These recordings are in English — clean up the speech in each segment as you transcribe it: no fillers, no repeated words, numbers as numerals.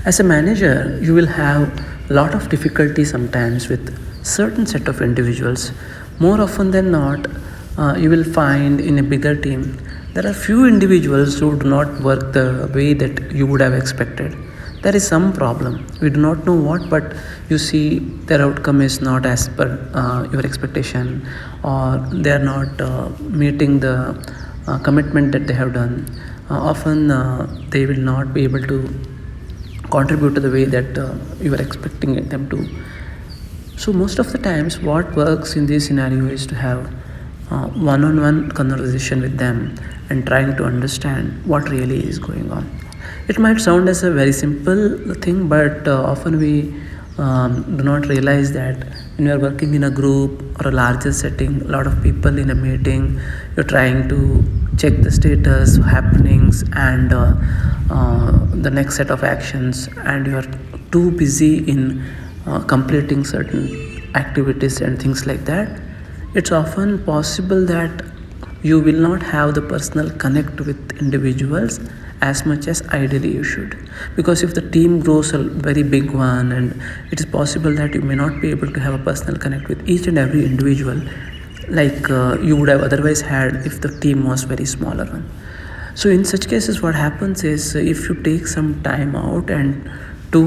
As a manager, you will have a lot of difficulty sometimes with certain set of individuals. More often than not, you will find in a bigger team there are few individuals who do not work the way that you would have expected. There is some problem. We do not know what, but you see their outcome is not as per your expectation, or they are not meeting the commitment that they have done. Often they will not be able to contribute to the way that you are expecting them to. So most of the times, what works in this scenario is to have one-on-one conversation with them and trying to understand what really is going on. It might sound as a very simple thing, but often we do not realize that when you are working in a group or a larger setting, a lot of people in a meeting, you're trying to check the status, happenings, and the next set of actions, and you are too busy in completing certain activities and things like that. It's often possible that you will not have the personal connect with individuals as much as ideally you should, because if the team grows a very big one, and it is possible that you may not be able to have a personal connect with each and every individual like you would have otherwise had if the team was very smaller one. So in such cases, what happens is, if you take some time out and do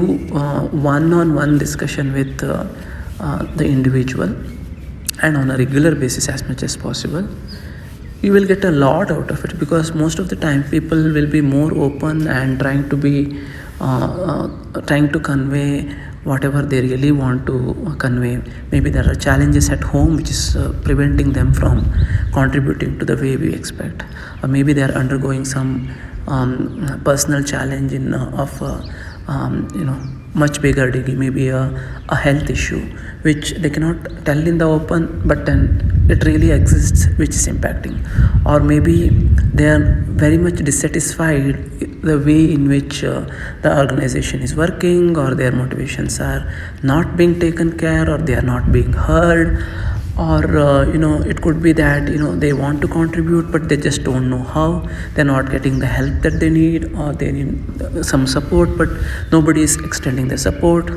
one-on-one discussion with the individual, and on a regular basis as much as possible, you will get a lot out of it, because most of the time people will be more open and trying to convey whatever they really want to convey. Maybe there are challenges at home which is preventing them from contributing to the way we expect, or maybe they are undergoing some personal challenge in much bigger degree, maybe a health issue which they cannot tell in the open, but then it really exists, which is impacting. Or maybe they are very much dissatisfied the way in which the organization is working, or their motivations are not being taken care, or they are not being heard, or it could be that they want to contribute but they just don't know how. They're not getting the help that they need, or they need some support but nobody is extending the support,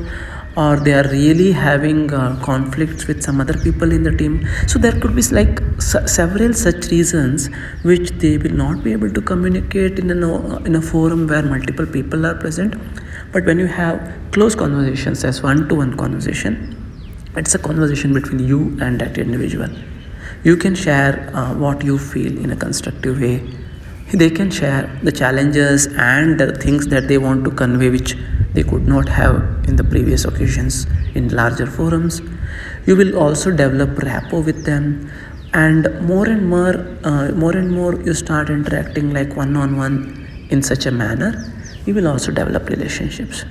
or they are really having conflicts with some other people in the team. So there could be like several such reasons which they will not be able to communicate in a forum where multiple people are present. But when you have close conversations as one-to-one conversation, it's a conversation between you and that individual. You can share what you feel in a constructive way. They can share the challenges and the things that they want to convey which they could not have in the previous occasions in larger forums. You will also develop rapport with them, and more and more you start interacting like one-on-one in such a manner, you will also develop relationships.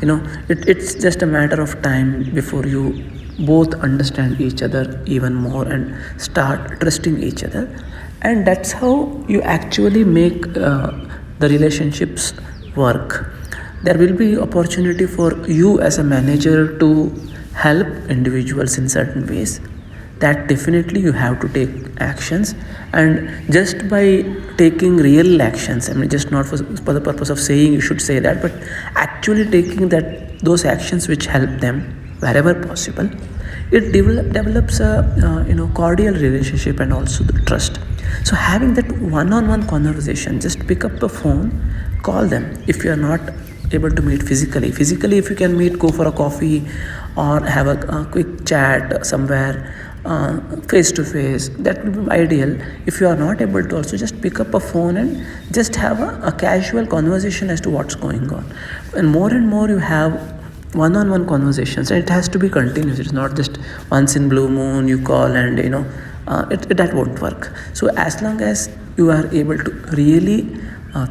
It's just a matter of time before you both understand each other even more and start trusting each other, and that's how you actually make the relationships work. There will be opportunity for you as a manager to help individuals in certain ways. That definitely you have to take actions, and just by taking real actions, I mean, just not for the purpose of saying you should say that, but actually taking those actions which help them wherever possible, it develops a cordial relationship and also the trust. So having that one-on-one conversation, just pick up the phone, call them. If you are not able to meet physically, if you can meet, go for a coffee or have a quick chat somewhere face to face, that would be ideal. If you are not able to, also just pick up a phone and just have a casual conversation as to what's going on. And more you have one-on-one conversations, and it has to be continuous. It's not just once in blue moon you call and that won't work. So as long as you are able to really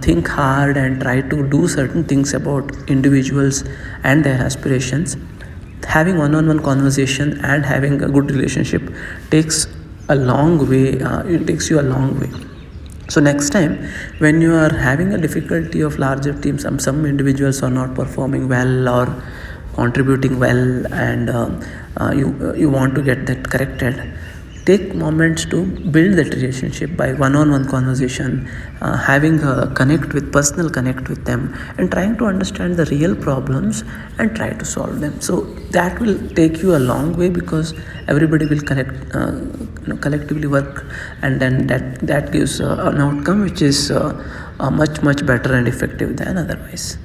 think hard and try to do certain things about individuals and their aspirations, having one-on-one conversation and having a good relationship takes a long way. It takes you a long way. So next time when you are having a difficulty of larger teams, some individuals are not performing well or contributing well, and you want to get that corrected, take moments to build that relationship by one-on-one conversation, having a connect with personal connect with them, and trying to understand the real problems and try to solve them. So that will take you a long way, because everybody will collectively work, and then that gives an outcome which is much better and effective than otherwise.